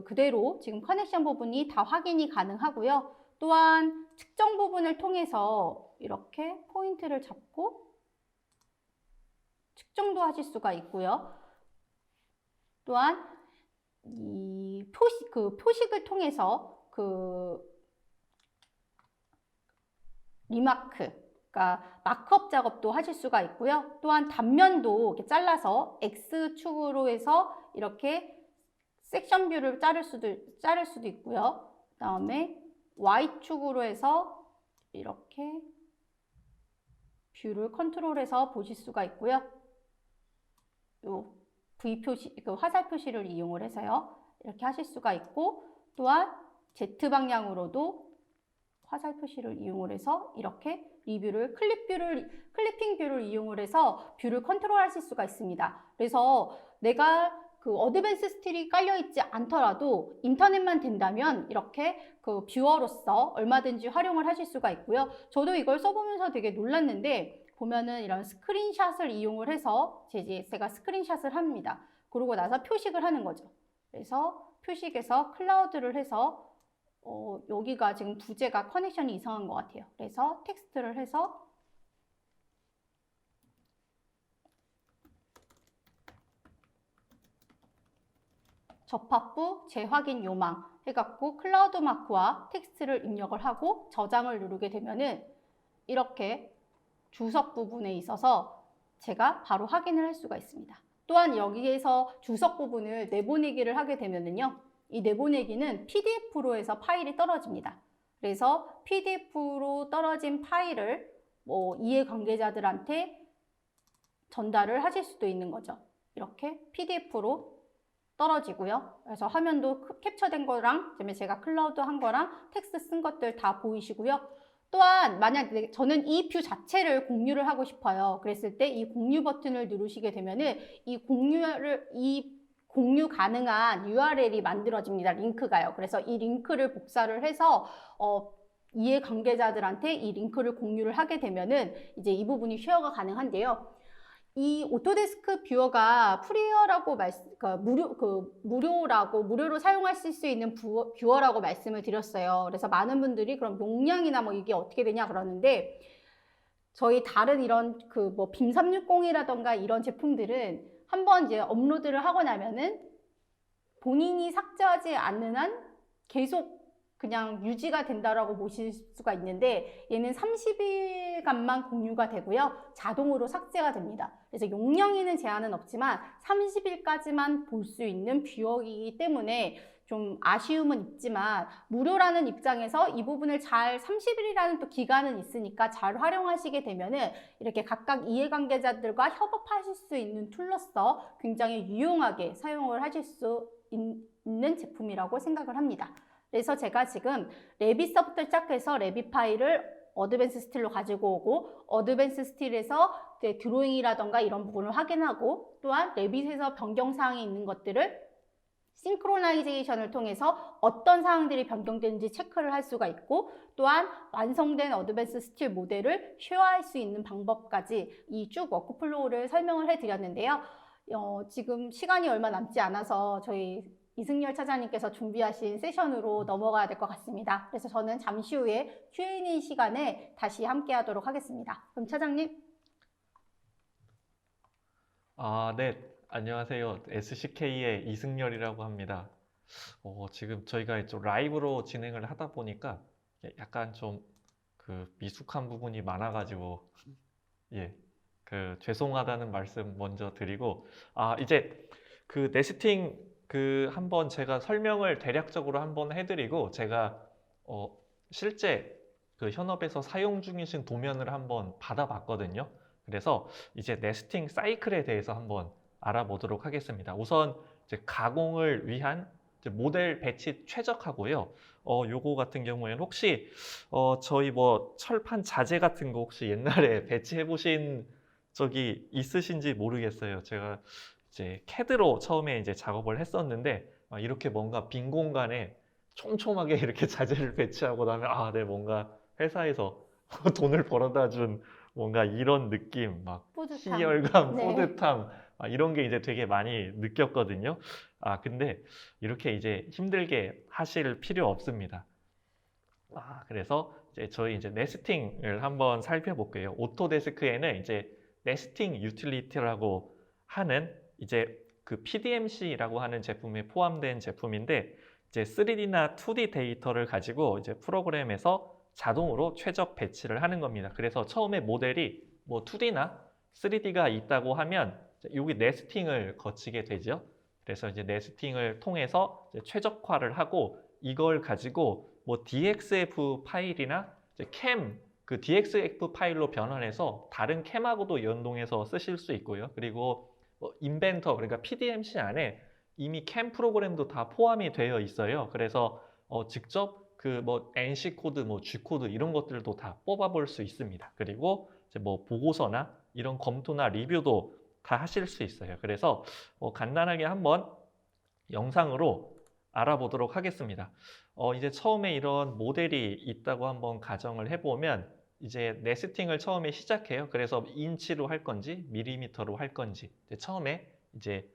그대로 지금 커넥션 부분이 다 확인이 가능하고요. 또한 측정 부분을 통해서 이렇게 포인트를 잡고 측정도 하실 수가 있고요. 또한 이 표식을 통해서 리마크, 그러니까 마크업 작업도 하실 수가 있고요. 또한 단면도 이렇게 잘라서 X축으로 해서 이렇게 섹션 뷰를 자를 수도 있고요. 그다음에 Y축으로 해서 이렇게 뷰를 컨트롤해서 보실 수가 있고요. 요 V 표시, 화살 표시를 이용을 해서요. 이렇게 하실 수가 있고, 또한 Z 방향으로도 화살 표시를 이용을 해서 이렇게 클리핑 뷰를 이용을 해서 뷰를 컨트롤하실 수가 있습니다. 그래서 내가 어드밴스 스틸이 깔려 있지 않더라도 인터넷만 된다면 이렇게 뷰어로서 얼마든지 활용을 하실 수가 있고요. 저도 이걸 써보면서 되게 놀랐는데 보면은 이런 스크린샷을 이용을 해서 제가 스크린샷을 합니다. 그러고 나서 표식을 하는 거죠. 그래서 표식에서 클라우드를 해서 여기가 지금 부재가 커넥션이 이상한 것 같아요. 그래서 텍스트를 해서 접합부 재확인 요망 해갖고 클라우드 마크와 텍스트를 입력을 하고 저장을 누르게 되면은 이렇게 주석 부분에 있어서 제가 바로 확인을 할 수가 있습니다. 또한 여기에서 주석 부분을 내보내기를 하게 되면은요, 이 내보내기는 PDF로 해서 파일이 떨어집니다. 그래서 PDF로 떨어진 파일을 이해관계자들한테 전달을 하실 수도 있는 거죠. 이렇게 PDF로 떨어지고요. 그래서 화면도 캡처된 거랑 그다음에 제가 클라우드 한 거랑 텍스트 쓴 것들 다 보이시고요. 또한 만약 저는 이 뷰 자체를 공유를 하고 싶어요. 그랬을 때 이 공유 버튼을 누르시게 되면은 이 공유 가능한 URL이 만들어집니다. 링크가요. 그래서 이 링크를 복사를 해서 이해관계자들한테 이 링크를 공유를 하게 되면은 이제 이 부분이 쉐어가 가능한데요. 이 오토데스크 뷰어가 프리어라고 무료로 사용하실 수 있는 뷰어라고 말씀을 드렸어요. 그래서 많은 분들이 그럼 용량이나 뭐 이게 어떻게 되냐 그러는데, 저희 다른 이런 빔 360이라던가 이런 제품들은 한번 이제 업로드를 하고 나면은 본인이 삭제하지 않는 한 계속 그냥 유지가 된다라고 보실 수가 있는데, 얘는 30일간만 공유가 되고요. 자동으로 삭제가 됩니다. 그래서 용량에는 제한은 없지만 30일까지만 볼 수 있는 뷰어이기 때문에 좀 아쉬움은 있지만, 무료라는 입장에서 이 부분을 30일이라는 또 기간은 있으니까 잘 활용하시게 되면은 이렇게 각각 이해관계자들과 협업하실 수 있는 툴로서 굉장히 유용하게 사용을 하실 수 있는 제품이라고 생각을 합니다. 그래서 제가 지금 레빗서부터 시작해서 레빗 파일을 어드밴스 스틸로 가지고 오고, 어드밴스 스틸에서 드로잉이라던가 이런 부분을 확인하고, 또한 레빗에서 변경사항이 있는 것들을 싱크로나이제이션을 통해서 어떤 사항들이 변경되는지 체크를 할 수가 있고, 또한 완성된 어드밴스 스틸 모델을 쉐어할 수 있는 방법까지 이 쭉 워크플로우를 설명을 해드렸는데요. 지금 시간이 얼마 남지 않아서 저희 이승열 차장님께서 준비하신 세션으로 넘어가야 될 것 같습니다. 그래서 저는 잠시 후에 Q&A 시간에 다시 함께 하도록 하겠습니다. 그럼 차장님. 네. 안녕하세요. SCK의 이승열이라고 합니다. 지금 저희가 좀 라이브로 진행을 하다 보니까 약간 좀 미숙한 부분이 많아가지고, 예, 죄송하다는 말씀 먼저 드리고, 이제 네스팅 한번 제가 설명을 대략적으로 한번 해드리고, 제가 실제 현업에서 사용 중이신 도면을 한번 받아봤거든요. 그래서 이제 네스팅 사이클에 대해서 한번 알아보도록 하겠습니다. 우선 이제 가공을 위한 이제 모델 배치 최적화고요. 요거 같은 경우에는 혹시 저희 철판 자재 같은 거 혹시 옛날에 배치해 보신 적이 있으신지 모르겠어요. 제가 이제 CAD로 처음에 이제 작업을 했었는데, 이렇게 뭔가 빈 공간에 촘촘하게 이렇게 자재를 배치하고 나면 네, 뭔가 회사에서 돈을 벌어다 준 뭔가 이런 느낌, 막 뿌듯함. 희열감, 네. 뿌듯함, 이런 게 이제 되게 많이 느꼈거든요. 근데 이렇게 이제 힘들게 하실 필요 없습니다. 그래서 이제 저희 이제 네스팅을 한번 살펴볼게요. 오토데스크에는 이제 네스팅 유틸리티라고 하는 이제 PDMC라고 하는 제품에 포함된 제품인데, 이제 3D나 2D 데이터를 가지고 이제 프로그램에서 자동으로 최적 배치를 하는 겁니다. 그래서 처음에 모델이 2D나 3D가 있다고 하면 여기 네스팅을 거치게 되죠. 그래서 이제 네스팅을 통해서 이제 최적화를 하고, 이걸 가지고 DXF 파일이나 이제 캠, DXF 파일로 변환해서 다른 캠하고도 연동해서 쓰실 수 있고요. 그리고 인벤터, 그러니까 PDMC 안에 이미 캠 프로그램도 다 포함이 되어 있어요. 그래서 직접 NC 코드, G 코드 이런 것들도 다 뽑아볼 수 있습니다. 그리고 이제 보고서나 이런 검토나 리뷰도 다 하실 수 있어요. 그래서 간단하게 한번 영상으로 알아보도록 하겠습니다. 이제 처음에 이런 모델이 있다고 한번 가정을 해보면, 이제 네스팅을 처음에 시작해요. 그래서 인치로 할 건지 밀리미터로 할 건지, 처음에 이제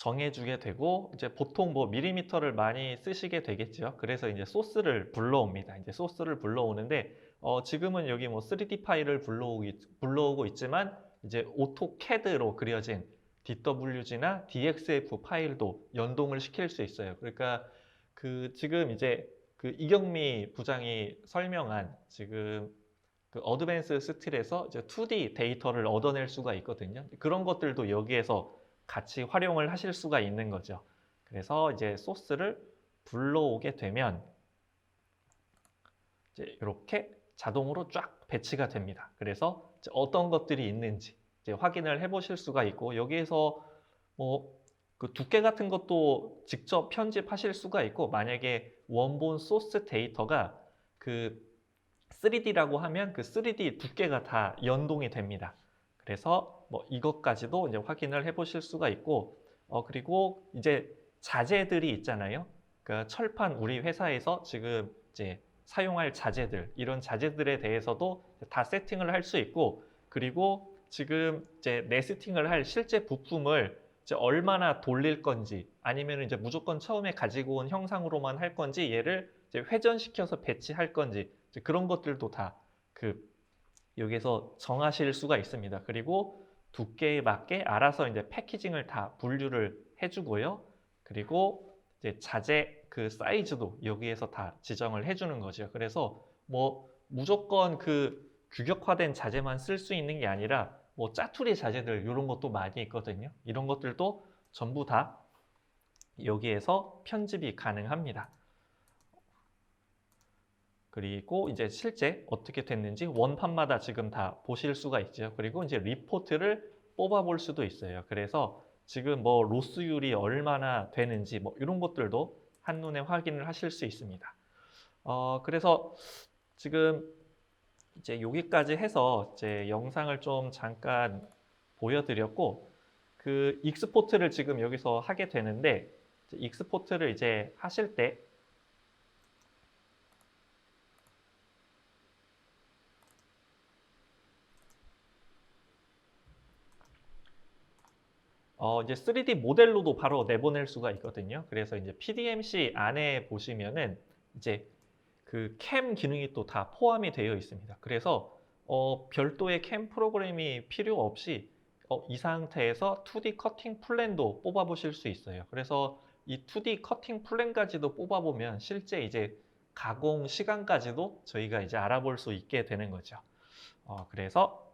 정해주게 되고 이제 보통 뭐 밀리미터를 많이 쓰시게 되겠죠. 그래서 이제 소스를 불러옵니다. 이제 소스를 불러오는데 지금은 여기 뭐 3D 파일을 불러오고 있지만 이제 오토캐드로 그려진 DWG나 DXF 파일도 연동을 시킬 수 있어요. 그러니까 그 지금 이제 그 이경미 부장이 설명한 지금 그 어드밴스 스틸에서 이제 2D 데이터를 얻어낼 수가 있거든요. 그런 것들도 여기에서 같이 활용을 하실 수가 있는 거죠. 그래서 이제 소스를 불러오게 되면 이제 이렇게 자동으로 쫙 배치가 됩니다. 그래서 이제 어떤 것들이 있는지 이제 확인을 해보실 수가 있고 여기에서 뭐 그 두께 같은 것도 직접 편집하실 수가 있고 만약에 원본 소스 데이터가 그 3D라고 하면 그 3D 두께가 다 연동이 됩니다. 그래서 뭐 이것까지도 이제 확인을 해보실 수가 있고 그리고 이제 자재들이 있잖아요. 그러니까 철판 우리 회사에서 지금 이제 사용할 자재들 이런 자재들에 대해서도 다 세팅을 할 수 있고 그리고 지금 이제 네스팅을 할 실제 부품을 이제 얼마나 돌릴 건지 아니면 이제 무조건 처음에 가지고 온 형상으로만 할 건지 얘를 이제 회전시켜서 배치할 건지 그런 것들도 다 그 여기서 정하실 수가 있습니다. 그리고 두께에 맞게 알아서 이제 패키징을 다 분류를 해주고요. 그리고 이제 자재 그 사이즈도 여기에서 다 지정을 해주는 거죠. 그래서 뭐 무조건 그 규격화된 자재만 쓸 수 있는 게 아니라 뭐 짜투리 자재들 이런 것도 많이 있거든요. 이런 것들도 전부 다 여기에서 편집이 가능합니다. 그리고 이제 실제 어떻게 됐는지 원판마다 지금 다 보실 수가 있죠. 그리고 이제 리포트를 뽑아볼 수도 있어요. 그래서 지금 뭐 로스율이 얼마나 되는지 뭐 이런 것들도 한눈에 확인을 하실 수 있습니다. 그래서 지금 이제 여기까지 해서 이제 영상을 좀 잠깐 보여드렸고 그 익스포트를 지금 여기서 하게 되는데 익스포트를 이제 하실 때 이제 3D 모델로도 바로 내보낼 수가 있거든요. 그래서 이제 PDMC 안에 보시면은 이제 그 캠 기능이 또 다 포함이 되어 있습니다. 그래서 별도의 캠 프로그램이 필요 없이 이 상태에서 2D 커팅 플랜도 뽑아보실 수 있어요. 그래서 이 2D 커팅 플랜까지도 뽑아보면 실제 이제 가공 시간까지도 저희가 이제 알아볼 수 있게 되는 거죠. 그래서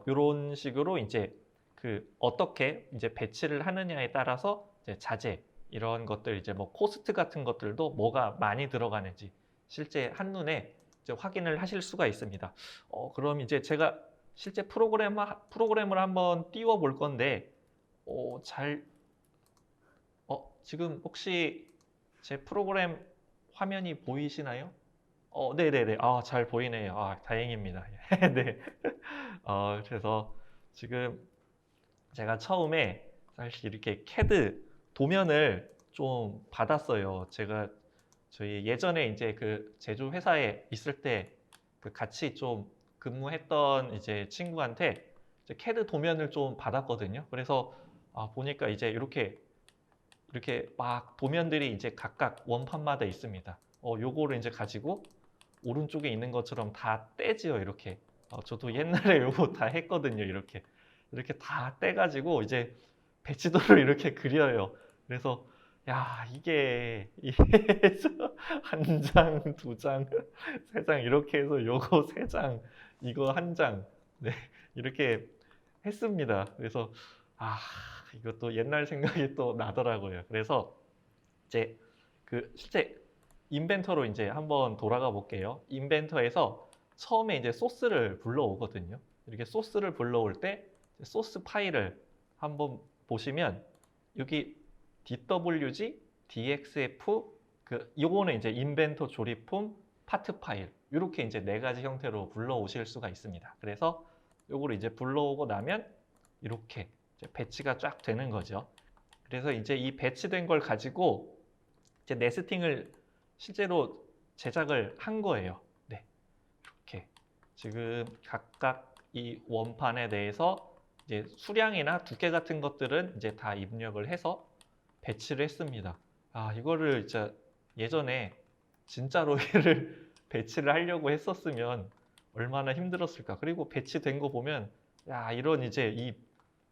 이런 식으로 이제 그 어떻게 이제 배치를 하느냐에 따라서 이제 자재 이런 것들 이제 뭐 코스트 같은 것들도 뭐가 많이 들어가는지 실제 한눈에 이제 확인을 하실 수가 있습니다. 그럼 이제 제가 실제 프로그램을 한번 띄워 볼 건데 지금 혹시 제 프로그램 화면이 보이시나요? 네네네. 잘 보이네요. 다행입니다. 네. 그래서 지금 제가 처음에 사실 이렇게 CAD 도면을 좀 받았어요. 제가 저희 예전에 이제 그 제조 회사에 있을 때 그 같이 좀 근무했던 이제 친구한테 이제 CAD 도면을 좀 받았거든요. 그래서 보니까 이제 이렇게 막 도면들이 이제 각각 원판마다 있습니다. 요거를 이제 가지고 오른쪽에 있는 것처럼 다 떼지요, 이렇게. 저도 옛날에 요거 다 했거든요, 이렇게. 이렇게 다 떼가지고 이제 배치도를 이렇게 그려요. 그래서 야, 이게 한 장, 두 장, 세 장 이렇게 해서 요거 세 장, 이거 한 장, 네, 이렇게 했습니다. 그래서 이것도 옛날 생각이 또 나더라고요. 그래서 이제 그 실제 인벤터로 이제 한번 돌아가 볼게요. 인벤터에서 처음에 이제 소스를 불러오거든요. 이렇게 소스를 불러올 때 소스 파일을 한번 보시면 여기 DWG, DXF 요거는 이제 인벤터 조립품 파트 파일 이렇게 이제 네 가지 형태로 불러오실 수가 있습니다. 그래서 요거를 이제 불러오고 나면 이렇게 이제 배치가 쫙 되는 거죠. 그래서 이제 이 배치된 걸 가지고 이제 네스팅을 실제로 제작을 한 거예요. 네, 이렇게 지금 각각 이 원판에 대해서 이제 수량이나 두께 같은 것들은 이제 다 입력을 해서 배치를 했습니다. 아, 이거를 진짜 예전에 진짜로 얘를 배치를 하려고 했었으면 얼마나 힘들었을까. 그리고 배치된 거 보면 야, 이런 이제 이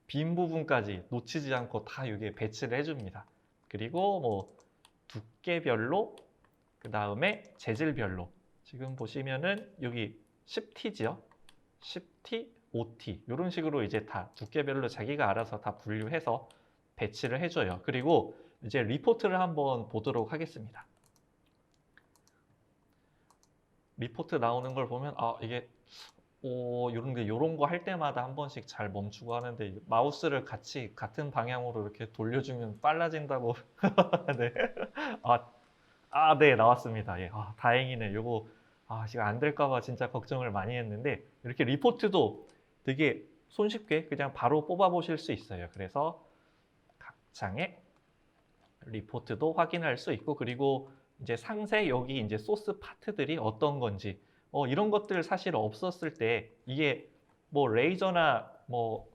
빈 부분까지 놓치지 않고 다 이게 배치를 해줍니다. 그리고 뭐 두께별로, 그 다음에 재질별로. 지금 보시면은 여기 10T죠. 10T, 5T 이런 식으로 이제 다 두께별로 자기가 알아서 다 분류해서 배치를 해줘요. 그리고 이제 리포트를 한번 보도록 하겠습니다. 리포트 나오는 걸 보면 아, 이게 요런 거 할 때마다 한 번씩 잘 멈추고 하는데 마우스를 같은 방향으로 이렇게 돌려주면 빨라진다고. 네. 네, 나왔습니다. 예. 다행이네. 요거 지금 안 될까 봐 진짜 걱정을 많이 했는데 이렇게 리포트도 되게 손쉽게 그냥 바로 뽑아 보실 수 있어요. 그래서 각 장의 리포트도 확인할 수 있고, 그리고 이제 상세 여기 이제 소스 파트들이 어떤 건지 이런 것들 사실 없었을 때 이게 뭐 레이저나 뭐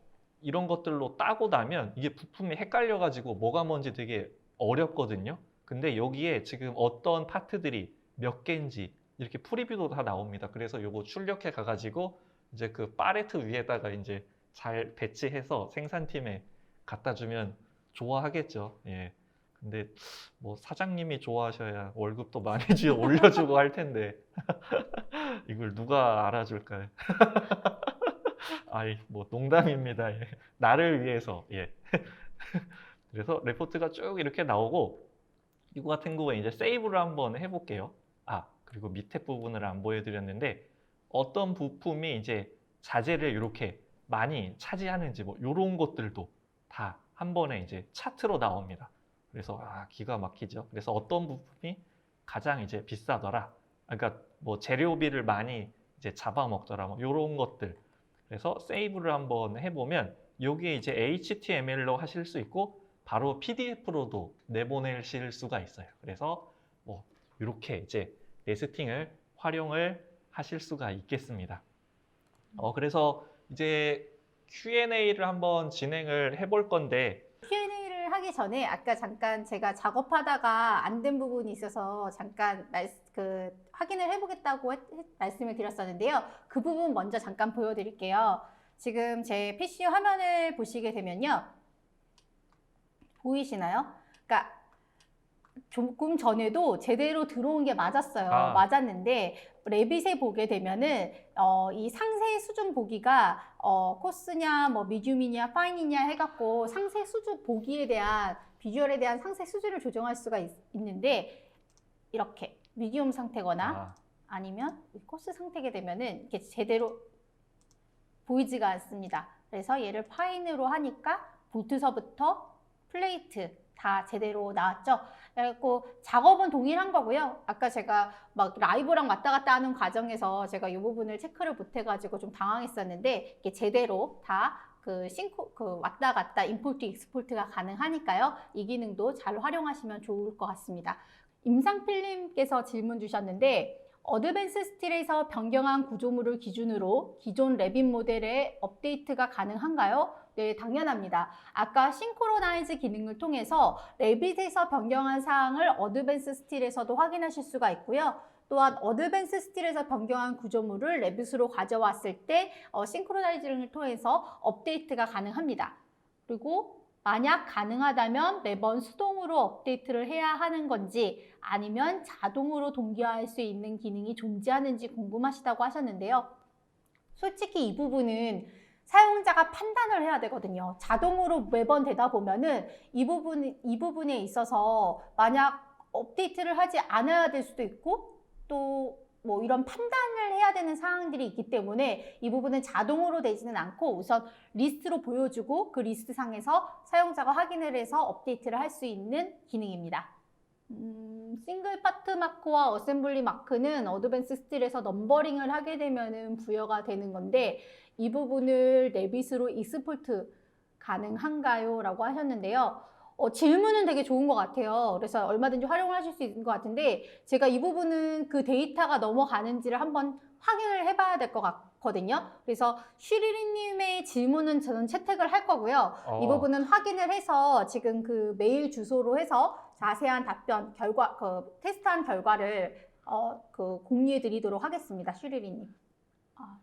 이런 것들로 따고 나면 이게 부품이 헷갈려 가지고 뭐가 뭔지 되게 어렵거든요. 근데 여기에 지금 어떤 파트들이 몇 개인지 이렇게 프리뷰도 다 나옵니다. 그래서 요거 출력해 가가지고 이제 그 팔레트 위에다가 이제 잘 배치해서 생산팀에 갖다 주면 좋아하겠죠. 예. 근데 뭐 사장님이 좋아하셔야 월급도 많이 올려주고 할 텐데 이걸 누가 알아줄까요? 아이, 뭐 농담입니다. 예. 나를 위해서. 예. 그래서 레포트가 쭉 이렇게 나오고, 이거 같은 경우에 이제 세이브를 한번 해볼게요. 그리고 밑에 부분을 안 보여드렸는데 어떤 부품이 이제 자재를 이렇게 많이 차지하는지 뭐 이런 것들도 다 한 번에 이제 차트로 나옵니다. 그래서 기가 막히죠. 그래서 어떤 부품이 가장 이제 비싸더라. 그러니까 뭐 재료비를 많이 이제 잡아먹더라. 뭐 이런 것들. 그래서 세이브를 한번 해보면 여기에 이제 HTML로 하실 수 있고 바로 PDF로도 내보내실 수가 있어요. 그래서 뭐 이렇게 이제 네스팅을 활용을 하실 수가 있겠습니다. 그래서 이제 Q&A를 한번 진행을 해볼 건데, Q&A를 하기 전에 아까 잠깐 제가 작업하다가 안 된 부분이 있어서 잠깐 확인을 해보겠다고 말씀을 드렸었는데요. 그 부분 먼저 잠깐 보여드릴게요. 지금 제 PC 화면을 보시게 되면요. 보이시나요? 그러니까 조금 전에도 제대로 들어온 게 맞았어요. 맞았는데 레빗에 보게 되면은 이 상세 수준 보기가 코스냐, 뭐 미디움이냐, 파인이냐 해갖고 상세 수준 보기에 대한 비주얼에 대한 상세 수준을 조정할 수가 있는데 이렇게 미디움 상태거나 아니면 코스 상태게 되면은 이게 제대로 보이지가 않습니다. 그래서 얘를 파인으로 하니까 볼트서부터 플레이트 다 제대로 나왔죠. 그래갖고 작업은 동일한 거고요. 아까 제가 막 라이브랑 왔다 갔다 하는 과정에서 제가 이 부분을 체크를 못 해가지고 좀 당황했었는데 이게 제대로 다 왔다 갔다 임포트 익스포트가 가능하니까요. 이 기능도 잘 활용하시면 좋을 것 같습니다. 임상필님께서 질문 주셨는데 어드밴스 스틸에서 변경한 구조물을 기준으로 기존 레빗 모델의 업데이트가 가능한가요? 네, 당연합니다. 아까 싱크로나이즈 기능을 통해서 레빗에서 변경한 사항을 어드밴스 스틸에서도 확인하실 수가 있고요. 또한 어드밴스 스틸에서 변경한 구조물을 레빗으로 가져왔을 때 싱크로나이즈를 통해서 업데이트가 가능합니다. 그리고 만약 가능하다면 매번 수동으로 업데이트를 해야 하는 건지 아니면 자동으로 동기화할 수 있는 기능이 존재하는지 궁금하시다고 하셨는데요. 솔직히 이 부분은 사용자가 판단을 해야 되거든요. 자동으로 매번 되다 보면은 이 부분에 있어서 만약 업데이트를 하지 않아야 될 수도 있고 또 뭐 이런 판단을 해야 되는 사항들이 있기 때문에 이 부분은 자동으로 되지는 않고 우선 리스트로 보여주고 그 리스트 상에서 사용자가 확인을 해서 업데이트를 할 수 있는 기능입니다. 싱글 파트 마크와 어셈블리 마크는 어드밴스 스틸에서 넘버링을 하게 되면은 부여가 되는 건데 이 부분을 레빗으로 익스포트 가능한가요? 라고 하셨는데요. 질문은 되게 좋은 것 같아요. 그래서 얼마든지 활용을 하실 수 있는 것 같은데 제가 이 부분은 그 데이터가 넘어가는지를 한번 확인을 해봐야 될 것 많거든요. 그래서 슈리리님의 질문은 저는 채택을 할 거고요. 이 부분은 확인을 해서 지금 그 메일 주소로 해서 자세한 답변, 결과, 그 테스트한 결과를 그 공유해 드리도록 하겠습니다. 슈리리님.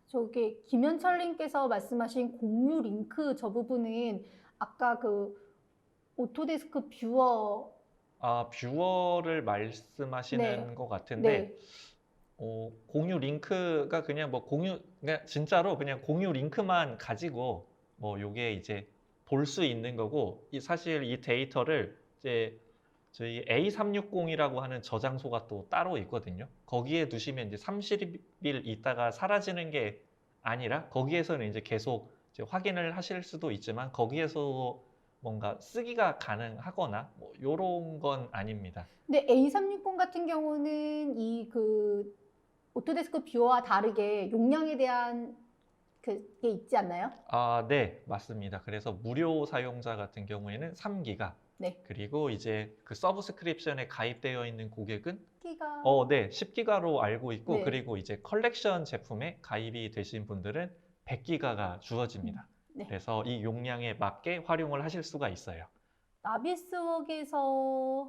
저기 김현철님께서 말씀하신 공유 링크 저 부분은 아까 그 오토데스크 뷰어 뷰어를 말씀하시는 네. 것 같은데 네. 공유 링크가 그냥 뭐 그냥 진짜로 그냥 공유 링크만 가지고 뭐 요게 이제 볼 수 있는 거고 사실 이 데이터를 이제 저희 A360이라고 하는 저장소가 또 따로 있거든요. 거기에 두시면 이제 30일 있다가 사라지는 게 아니라 거기에서는 이제 계속 이제 확인을 하실 수도 있지만 거기에서 뭔가 쓰기가 가능하거나 뭐 요런 건 아닙니다. 근데 A360 같은 경우는 이 그 오토데스크 뷰어와 다르게 용량에 대한 그게 있지 않나요? 네, 맞습니다. 그래서 무료 사용자 같은 경우에는 3기가 네. 그리고 이제 그 서브스크립션에 가입되어 있는 고객은 기가 네, 10기가로 알고 있고 네. 그리고 이제 컬렉션 제품에 가입이 되신 분들은 100기가가 주어집니다. 네. 그래서 이 용량에 맞게 활용을 하실 수가 있어요. 나비스웍에서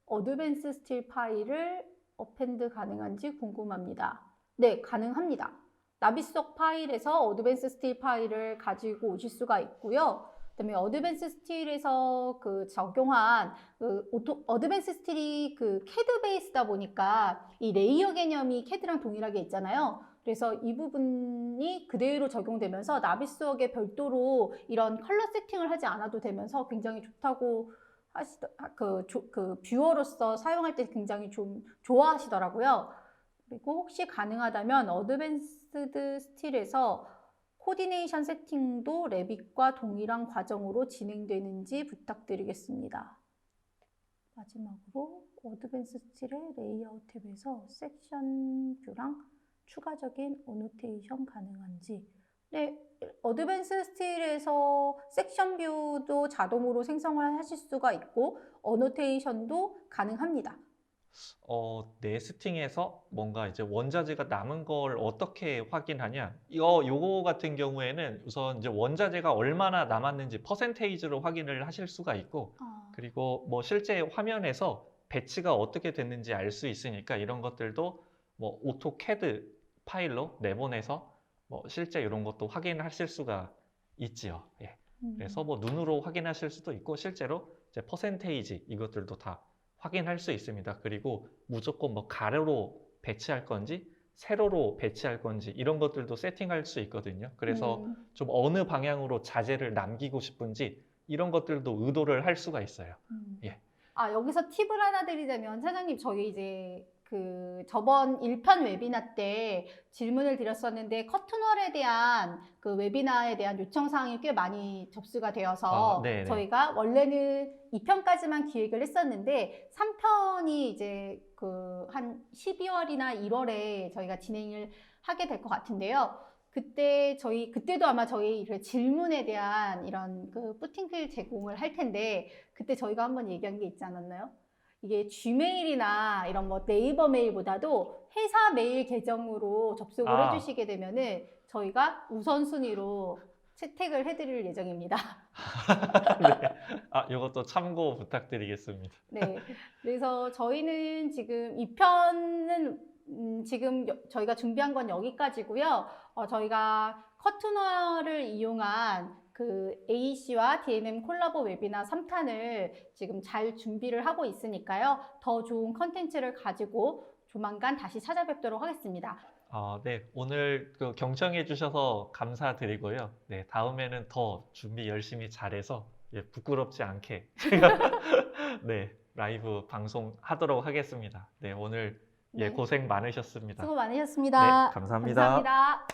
어드밴스 스틸 파일을 어펜드 가능한지 궁금합니다. 네, 가능합니다. 나비스웍 파일에서 어드밴스 스틸 파일을 가지고 오실 수가 있고요. 그다음에 어드밴스 스틸에서 그 적용한 어드밴스 스틸이 그 캐드 베이스다 보니까 이 레이어 개념이 캐드랑 동일하게 있잖아요. 그래서 이 부분이 그대로 적용되면서 나비스웍에 별도로 이런 컬러 세팅을 하지 않아도 되면서 굉장히 좋다고 그 뷰어로서 사용할 때 굉장히 좀 좋아하시더라고요. 그리고 혹시 가능하다면 어드밴스드 스틸에서 코디네이션 세팅도 레빗과 동일한 과정으로 진행되는지 부탁드리겠습니다. 마지막으로 어드밴스 스틸의 레이아웃 탭에서 섹션 뷰랑 추가적인 어노테이션 가능한지. 네, 어드밴스 스틸에서 섹션 뷰도 자동으로 생성을 하실 수가 있고 어노테이션도 가능합니다. 네스팅에서 뭔가 이제 원자재가 남은 걸 어떻게 확인하냐? 요거 같은 경우에는 우선 이제 원자재가 얼마나 남았는지 퍼센테이지로 확인을 하실 수가 있고, 그리고 뭐 실제 화면에서 배치가 어떻게 됐는지 알 수 있으니까 이런 것들도 뭐 오토캐드 파일로 내보내서 뭐 실제 이런 것도 확인하실 수가 있지요. 예. 그래서 뭐 눈으로 확인하실 수도 있고 실제로 이제 퍼센테이지 이것들도 다 확인할 수 있습니다. 그리고 무조건 뭐 가로로 배치할 건지 세로로 배치할 건지 이런 것들도 세팅할 수 있거든요. 그래서 좀 어느 방향으로 자재를 남기고 싶은지 이런 것들도 의도를 할 수가 있어요. 예. 여기서 팁을 하나 드리자면 사장님 저희 이제 그 저번 1편 웨비나 때 질문을 드렸었는데 커튼월에 대한 그 웨비나에 대한 요청 사항이 꽤 많이 접수가 되어서 저희가 원래는 2편까지만 기획을 했었는데 3편이 이제 그 한 12월이나 1월에 저희가 진행을 하게 될 것 같은데요. 그때도 아마 저희 질문에 대한 이런 그 뿌팅글 제공을 할 텐데 그때 저희가 한번 얘기한 게 있지 않았나요? 이게 G메일이나 이런 뭐 네이버 메일보다도 회사 메일 계정으로 접속을 해주시게 되면은 저희가 우선순위로 채택을 해드릴 예정입니다. 네. 이것도 참고 부탁드리겠습니다. 네. 그래서 저희는 지금 2편은 지금 저희가 준비한 건 여기까지고요. 저희가 커튼월을 이용한 그 AEC와 DMM 콜라보 웨비나 3탄을 지금 잘 준비를 하고 있으니까요. 더 좋은 컨텐츠를 가지고 조만간 다시 찾아뵙도록 하겠습니다. 네, 오늘 그 경청해 주셔서 감사드리고요. 네, 다음에는 더 준비 열심히 잘해서 부끄럽지 않게 네, 라이브 방송하도록 하겠습니다. 네, 오늘 고생 많으셨습니다. 수고 많으셨습니다. 네, 감사합니다. 감사합니다.